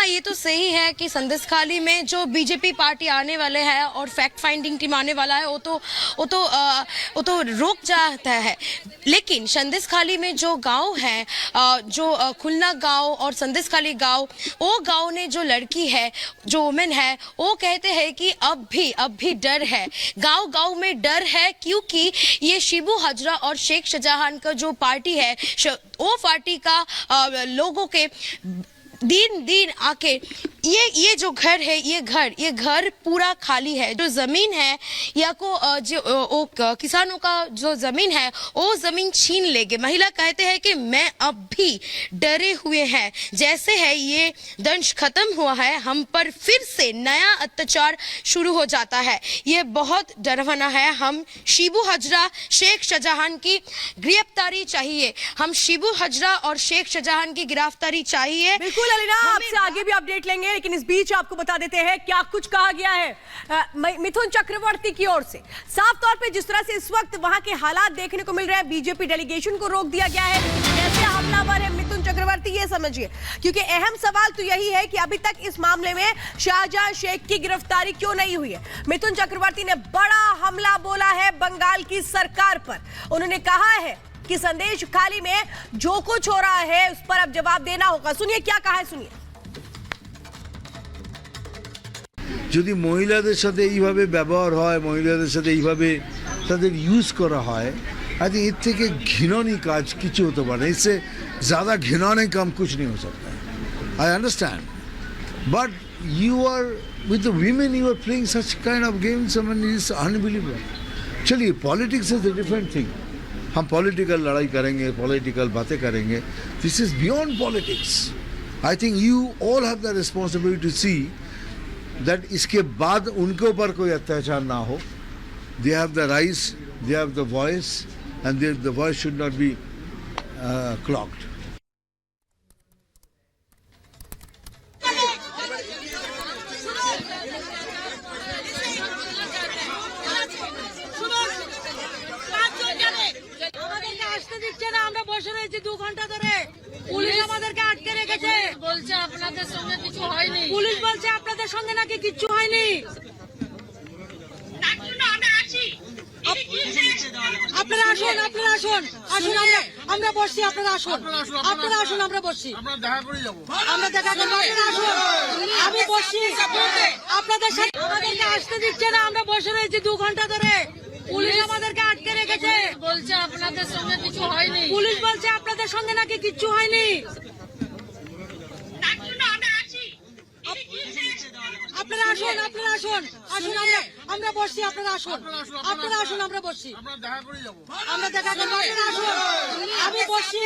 हाँ, ये तो सही है कि संदेशखाली में जो बीजेपी पार्टी आने वाले हैं और फैक्ट फाइंडिंग टीम आने वाला है वो तो रुक जाता है। लेकिन संदेशखाली में जो गांव है, जो खुलना गांव और संदेशखाली गांव, वो गांव ने जो लड़की है, जो वुमेन है, वो कहते हैं कि अब भी डर है। गांव में डर है क्योंकि ये शिबू हजरा और शेख शाहजहां का जो पार्टी है, वो पार्टी का लोगों के दिन आके ये जो घर है, ये घर पूरा खाली है। जो जमीन है या को जो किसानों का जो जमीन है, वो जमीन छीन लेंगे। महिला कहते हैं कि मैं अब भी डरे हुए हैं, जैसे है ये दंश खत्म हुआ है, हम पर फिर से नया अत्याचार शुरू हो जाता है। ये बहुत डरावना है। हम शिबू हजरा शेख शाहजहां की गिरफ्तारी चाहिए। हम शिबू हजरा और शेख शाहजहां की गिरफ्तारी चाहिए। बिल्कुल अलीना, आपसे आगे भी अपडेट लेंगे, लेकिन इस बीच आपको बता देते हैं क्या कुछ कहा गया है मिथुन चक्रवर्ती की ओर से। साफ तौर पे जिस तरह से इस वक्त वहां के हालात देखने को मिल रहे हैं, बीजेपी डेलीगेशन को रोक दिया गया है, कैसे हमलावर है मिथुन चक्रवर्ती, ये समझिए। क्योंकि अहम सवाल तो यही है कि अभी तक इस मामले में शाहजहां शेख की गिरफ्तारी क्यों नहीं हुई है। मिथुन चक्रवर्ती ने बड़ा हमला बोला है बंगाल की सरकार पर। उन्होंने कहा है कि संदेशखाली में जो कुछ हो रहा है उस पर अब जवाब देना होगा। सुनिए क्या कहा है, सुनिए। যদি মহিলাদের সাথে এইভাবে ব্যবহার হয়, মহিলাদের সাথে এইভাবে তাদের ইউজ করা হয়, আই থিঙ্ক এর থেকে ঘৃণনীয় কাজ কিছু হতে পারে। इससे ज़्यादा घिनौने काम कुछ नहीं हो सकता है। I understand, but you are with the women, you are playing such kind of games, I mean, it's unbelievable. चलिए, politics is a different thing. हम पॉलिटिकल लड़ाई करेंगे, पॉलिटिकल बातें करेंगे, this is beyond politics. I think you all have the responsibility to see that इसके बाद उनके ऊपर कोई अत्याचार ना हो। They have the rights, they have the voice, and the voice should not be clocked. আমরা বসে রয়েছি 2 ঘন্টা ধরে, পুলিশ আমাদেরকে আটকে রেখেছে। বলছে আপনাদের সঙ্গে কিছু হয়নি, পুলিশ বলছে আপনাদের সঙ্গে নাকি কিচ্ছু হয়নি। আপনারা আসুন, আমরা বসছি, আপনারা আসুন, আমরা বসছি, আমরা দেখা করবো, আপনারা আসুন, আমি বসছি আপনাদের সাথে। আমাদেরকে আসতে দিচ্ছে না, আমরা বসে রয়েছি 2 ঘন্টা ধরে, পুলিশ আমাদেরকে আটকে রেখেছে। বলছে আপনাদের সঙ্গে কিছু হয়নি, পুলিশ বলছে আপনাদের সঙ্গে নাকি কিচ্ছু হয়নি। আপনারা আসুন, আমরা বসছি, আপনারা আসুন, আমরা বসছি, আমরা দেখা করবো, আপনারা আসুন, আমি বসছি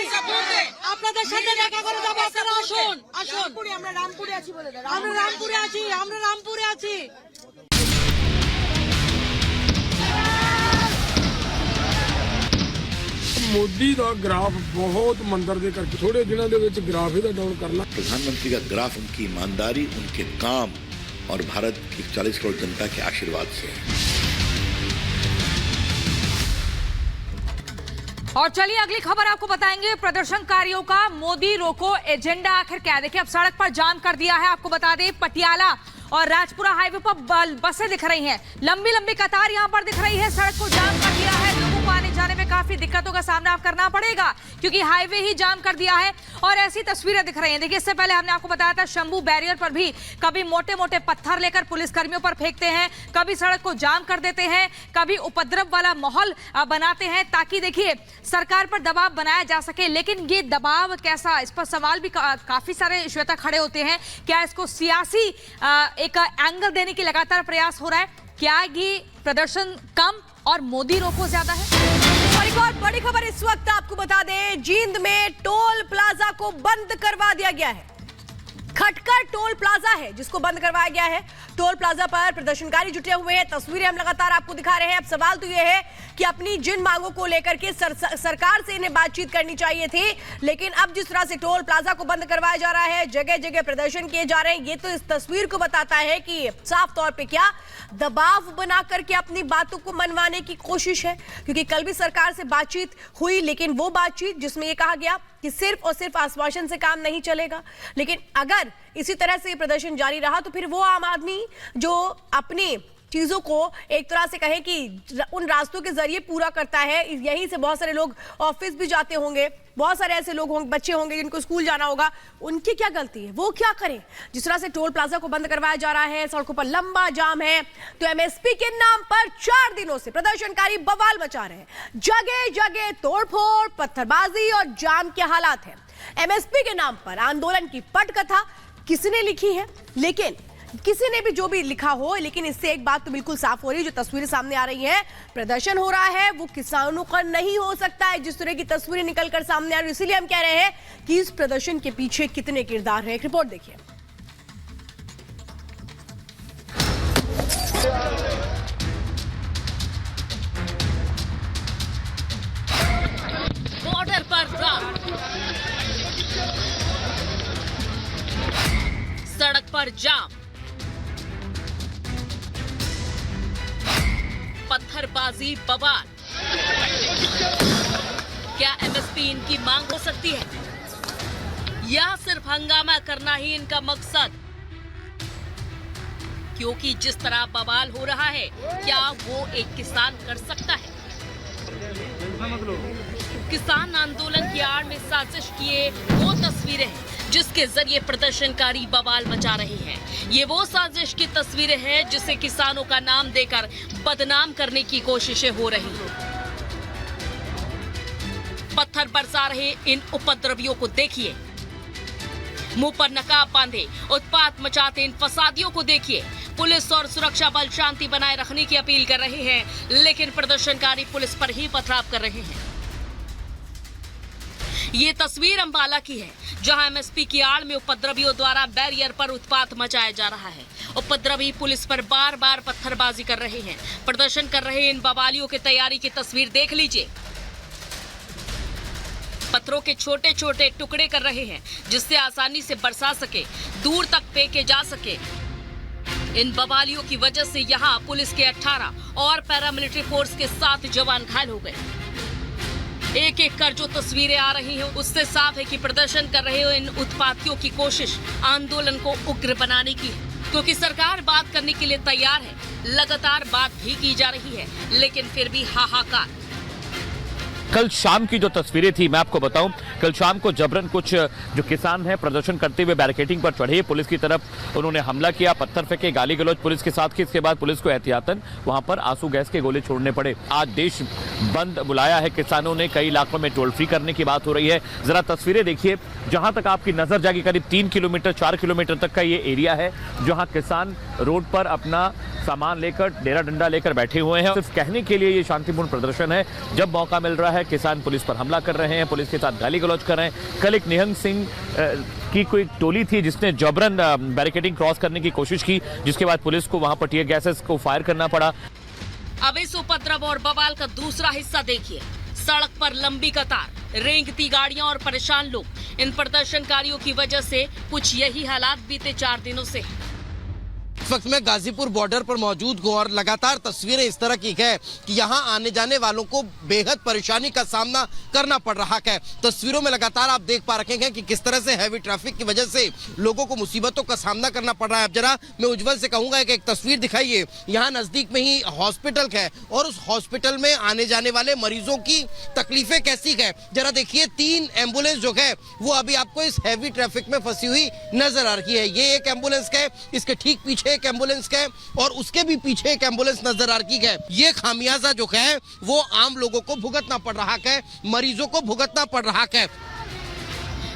আপনাদের সাথে দেখা করে যাবো। আপনারা আসুন, আমরা রামপুরে আছি বলে, আমরা রামপুরে আছি। मोदी का ग्राफ बहुत मंदर दे करके थोड़े दिनों के विच ग्राफ ही डाउन करना। प्रधानमंत्री का ग्राफ उनकी ईमानदारी, उनके काम और भारत की 40 करोड़ जनता के आशीर्वाद से। और चलिए अगली खबर आपको बताएंगे। प्रदर्शनकारियों का मोदी रोको एजेंडा आखिर क्या है। देखिए, अब सड़क पर जाम कर दिया है। आपको बता दें, पटियाला और राजपुरा हाईवे पर बसें दिख रही हैं, लंबी लंबी कतार यहां पर दिख रही है। सड़क को जाम कर दिया है, लोगों को आने जाने में काफी दिक्कतों का सामना करना पड़ेगा क्योंकि हाईवे ही जाम कर दिया है। और ऐसी तस्वीरें दिख रही हैं। देखिए, इससे पहले हमने आपको बताया था शंभू बैरियर पर भी कभी मोटे मोटे पत्थर लेकर पुलिसकर्मियों पर फेंकते हैं, कभी सड़क को जाम कर देते हैं, कभी उपद्रव वाला माहौल बनाते हैं ताकि देखिए सरकार पर दबाव बनाया जा सके। लेकिन ये दबाव कैसा, इस पर सवाल भी काफी सारे श्वेता खड़े होते हैं। क्या इसको सियासी एक एंगल देने की लगातार प्रयास हो रहा है? क्या ये प्रदर्शन कम और मोदी रोको ज्यादा है? और एक और बड़ी खबर इस वक्त आपको बता दें, जींद में टोल प्लाजा को बंद करवा दिया गया है। खटकर टोल प्लाजा है जिसको बंद करवाया गया है। टोल प्लाजा पर प्रदर्शनकारी जुटे हुए हैं, तस्वीरें हम लगातार आपको दिखा रहे हैं। अब सवाल तो यह है कि अपनी जिन मांगों को लेकर के सरकार से इन्हें बातचीत करनी चाहिए थी, लेकिन अब जिस तरह से टोल प्लाजा को बंद करवाया जा रहा है, जगह जगह प्रदर्शन किए जा रहे हैं, ये तो इस तस्वीर को बताता है कि साफ तौर पे क्या दबाव बना करके अपनी बातों को मनवाने की कोशिश है। क्योंकि कल भी सरकार से बातचीत हुई, लेकिन वो बातचीत जिसमें ये कहा गया कि सिर्फ और सिर्फ आश्वासन से काम नहीं चलेगा। लेकिन अगर इसी तरह से प्रदर्शन जारी रहा तो फिर वो आम आदमी जो अपनी चीजों को एक तरह से कहें कि उन रास्तों के जरिए पूरा करता है, यहीं से बहुत सारे लोग ऑफिस भी जाते होंगे, बहुत सारे ऐसे लोग होंगे, बच्चे होंगे जिनको स्कूल जाना होगा, उनकी क्या गलती है, वो क्या करें। जिस तरह से टोल प्लाजा को बंद करवाया जा रहा है, सड़कों पर लंबा जाम है, तो एमएसपी के नाम पर 4 दिनों से प्रदर्शनकारी बवाल मचा रहे हैं। जगह जगह तोड़फोड़, पत्थरबाजी और जाम के हालात हैं। एमएसपी के नाम पर आंदोलन की पटकथा किसने लिखी है, लेकिन किसी ने भी जो भी लिखा हो, लेकिन इससे एक बात तो बिल्कुल साफ हो रही है, जो तस्वीरें सामने आ रही हैं, प्रदर्शन हो रहा है वो किसानों का नहीं हो सकता है। जिस तरह की तस्वीरें निकलकर सामने आ रही है, इसीलिए हम कह रहे हैं कि इस प्रदर्शन के पीछे कितने किरदार हैं। एक रिपोर्ट देखिए। बॉर्डर पर सड़क पर जाम, पत्थरबाजी, बवाल। क्या एमएसपी इनकी मांग हो सकती है या सिर्फ हंगामा करना ही इनका मकसद? क्योंकि जिस तरह बवाल हो रहा है, क्या वो एक किसान कर सकता है? किसान आंदोलन की आड़ में साजिश किए वो तस्वीरें हैं जिसके जरिए प्रदर्शनकारी बवाल मचा रहे हैं। ये वो साजिश की तस्वीरें हैं जिसे किसानों का नाम देकर बदनाम करने की कोशिशें हो रही हैं। पत्थर बरसा रहे इन उपद्रवियों को देखिए, मुंह पर नकाब बांधे उत्पात मचाते इन फसादियों को देखिए। पुलिस और सुरक्षा बल शांति बनाए रखने की अपील कर रहे हैं, लेकिन प्रदर्शनकारी पुलिस पर ही पथराव कर रहे हैं। ये तस्वीर अंबाला की है, जहां एमएसपी की आड़ में उपद्रवियों द्वारा बैरियर पर उत्पात मचाया जा रहा है। उपद्रवी पुलिस पर बार बार पत्थरबाजी कर रहे हैं। प्रदर्शन कर रहे इन बवालियों की तैयारी की तस्वीर देख लीजिए। पत्थरों के छोटे छोटे टुकड़े कर रहे हैं जिससे आसानी से बरसा सके, दूर तक फेंके जा सके। इन बवालियों की वजह से यहाँ पुलिस के 18 और पैरामिलिट्री फोर्स के 7 जवान घायल हो गए। एक एक कर जो तस्वीरें आ रही हैं, उससे साफ है कि प्रदर्शन कर रहे इन उत्पातियों की कोशिश आंदोलन को उग्र बनाने की है। क्योंकि सरकार बात करने के लिए तैयार है, लगातार बात भी की जा रही है, लेकिन फिर भी हाहाकार। कल शाम की जो तस्वीरें थी मैं आपको बताऊं, कल शाम को जबरन कुछ जो किसान हैं प्रदर्शन करते हुए बैरिकेडिंग पर चढ़े, पुलिस की तरफ उन्होंने हमला किया, पत्थर फेंके, गाली गलौज पुलिस के साथ की। इसके बाद पुलिस को एहतियातन वहां पर आंसू गैस के गोले छोड़ने पड़े। आज देश बंद बुलाया है किसानों ने, कई इलाकों में टोल फ्री करने की बात हो रही है। जरा तस्वीरें देखिए, जहां तक आपकी नजर जाएगी करीब 3 किलोमीटर 4 किलोमीटर तक का ये एरिया है, जहां किसान रोड पर अपना सामान लेकर, डेरा डंडा लेकर बैठे हुए हैं। सिर्फ कहने के लिए ये शांतिपूर्ण प्रदर्शन है। जब मौका मिल रहा है किसान पुलिस पर हमला कर रहे हैं, पुलिस के साथ गाली गलौज कर रहे हैं। कल एक निहंग सिंह की कोई टोली थी जिसने जबरन बैरिकेडिंग क्रॉस करने की कोशिश की, जिसके बाद पुलिस को वहां पर टीयर गैसेस को फायर करना पड़ा। अब इस उपद्रव और बवाल का दूसरा हिस्सा देखिए। सड़क पर लंबी कतार, रेंगती गाड़ियां और परेशान लोग। इन प्रदर्शनकारियों की वजह से कुछ यही हालात बीते 4 दिनों से है। इस वक्त मैं गाजीपुर बॉर्डर पर मौजूद हूँ और लगातार तस्वीरें इस तरह की है कि यहाँ आने जाने वालों को बेहद परेशानी का सामना करना पड़ रहा है। तस्वीरों में लगातार आप देख पा रहे हैं कि किस तरह से हैवी ट्रैफिक की वजह से लोगों को मुसीबतों का सामना करना पड़ रहा है। अब जरा मैं उज्जवल से कहूंगा कि एक तस्वीर दिखाइए। यहाँ नजदीक में ही हॉस्पिटल है और उस हॉस्पिटल में आने जाने वाले मरीजों की तकलीफें कैसी है जरा देखिए। 3 एम्बुलेंस जो है वो अभी आपको इस हैवी ट्रैफिक में फंसी हुई नजर आ रही है। ये एक एम्बुलेंस है, इसके ठीक पीछे एक एम्बुलेंस है और उसके भी पीछे एक एम्बुलेंस नजर आ रही है। ये खामियाजा जो है वो आम लोगों को भुगतना पड़ रहा है, मरीजों को भुगतना पड़ रहा है।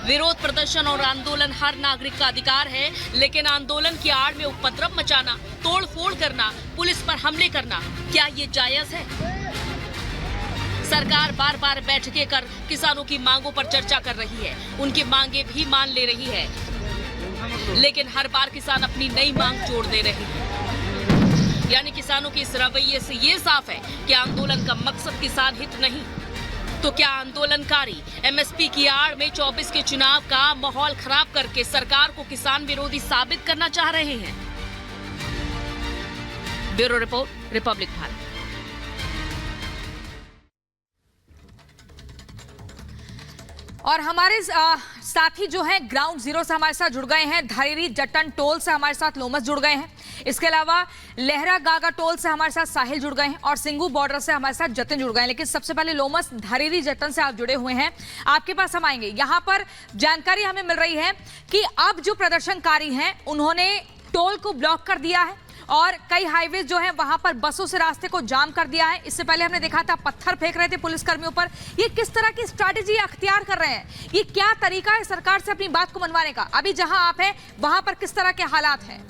विरोध प्रदर्शन और आंदोलन हर नागरिक का अधिकार है, लेकिन आंदोलन की आड़ में उपद्रव मचाना, तोड़ फोड़ करना, पुलिस पर हमले करना, क्या ये जायज है? सरकार बार बार बैठकें कर किसानों की मांगों पर चर्चा कर रही है, उनकी मांगे भी मान ले रही है, लेकिन हर बार किसान अपनी नई मांग जोड़ दे रहे हैं। यानी किसानों के इस रवैये से ये साफ है कि आंदोलन का मकसद किसान हित नहीं। तो क्या आंदोलनकारी एमएसपी की आड़ में 24 के चुनाव का माहौल खराब करके सरकार को किसान विरोधी साबित करना चाह रहे हैं? Bureau report, Republic Bharat. और हमारे साथी जो हैं ग्राउंड जीरो से हमारे साथ जुड़ गए हैं, धरेरी जट्टन टोल से हमारे साथ लोमस जुड़ गए हैं, इसके अलावा लहरा गागा टोल से हमारे साथ साहिल जुड़ गए हैं और सिंगू बॉर्डर से हमारे साथ जतिन जुड़ गए हैं। लेकिन सबसे पहले लोमस, धरेरी जट्टन से आप जुड़े हुए हैं, आपके पास हम आएंगे। यहाँ पर जानकारी हमें मिल रही है कि अब जो प्रदर्शनकारी हैं उन्होंने टोल को ब्लॉक कर दिया है और कई हाईवे जो है वहां पर बसों से रास्ते को जाम कर दिया है। इससे पहले हमने देखा था पत्थर फेंक रहे थे पुलिस कर्मियों पर। ये किस तरह की स्ट्रैटेजी अख्तियार कर रहे हैं? ये क्या तरीका है सरकार से अपनी बात को मनवाने का? अभी जहां आप हैं वहां पर किस तरह के हालात हैं?